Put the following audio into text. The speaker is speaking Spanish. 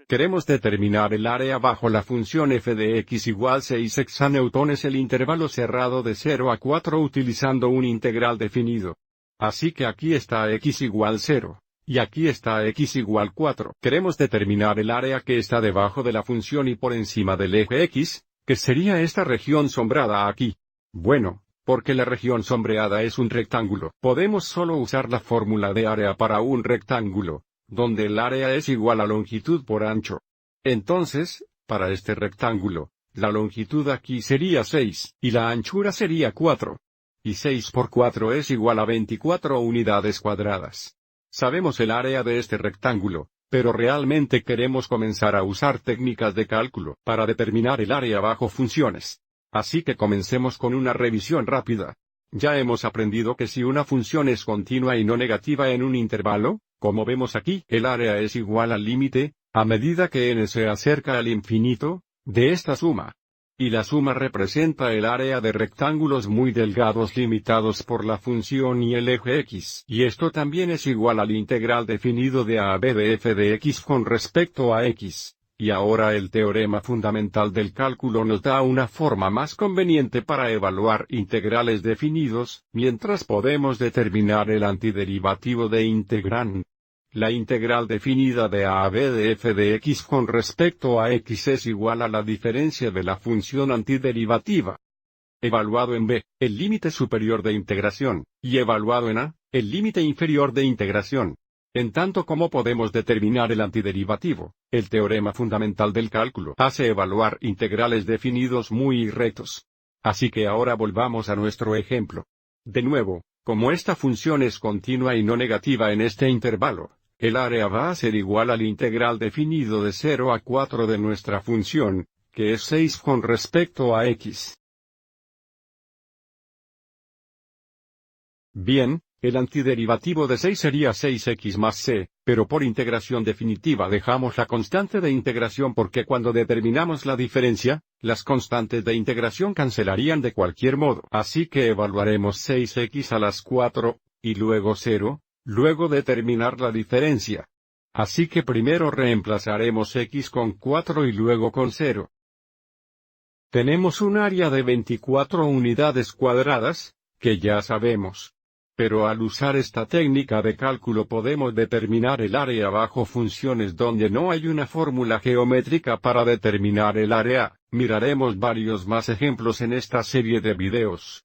Queremos determinar el área bajo la función f de x igual 6 hexanewtones el intervalo cerrado de 0 a 4 utilizando un integral definido. Así que aquí está x igual 0, y aquí está x igual 4. Queremos determinar el área que está debajo de la función y por encima del eje x, que sería esta región sombreada aquí. Bueno, porque la región sombreada es un rectángulo, podemos solo usar la fórmula de área para un rectángulo, donde el área es igual a longitud por ancho. Entonces, para este rectángulo, la longitud aquí sería 6, y la anchura sería 4. Y 6 por 4 es igual a 24 unidades cuadradas. Sabemos el área de este rectángulo, pero realmente queremos comenzar a usar técnicas de cálculo para determinar el área bajo funciones. Así que comencemos con una revisión rápida. Ya hemos aprendido que si una función es continua y no negativa en un intervalo, como vemos aquí, el área es igual al límite, a medida que n se acerca al infinito, de esta suma. Y la suma representa el área de rectángulos muy delgados limitados por la función y el eje x. Y esto también es igual al integral definido de a b de f de x con respecto a x. Y ahora el teorema fundamental del cálculo nos da una forma más conveniente para evaluar integrales definidos, mientras podemos determinar el antiderivativo de integrand. La integral definida de a b de f de x con respecto a x es igual a la diferencia de la función antiderivativa. Evaluado en b, el límite superior de integración, y evaluado en a, el límite inferior de integración. En tanto como podemos determinar el antiderivativo, el teorema fundamental del cálculo hace evaluar integrales definidos muy rectos. Así que ahora volvamos a nuestro ejemplo. De nuevo, como esta función es continua y no negativa en este intervalo, el área va a ser igual al integral definido de 0 a 4 de nuestra función, que es 6 con respecto a x. Bien, el antiderivativo de 6 sería 6x más c, pero por integración definitiva dejamos la constante de integración porque cuando determinamos la diferencia, las constantes de integración cancelarían de cualquier modo. Así que evaluaremos 6x a las 4, y luego 0, luego determinar la diferencia. Así que primero reemplazaremos x con 4 y luego con 0. Tenemos un área de 24 unidades cuadradas, que ya sabemos. Pero al usar esta técnica de cálculo podemos determinar el área bajo funciones donde no hay una fórmula geométrica para determinar el área. Miraremos varios más ejemplos en esta serie de videos.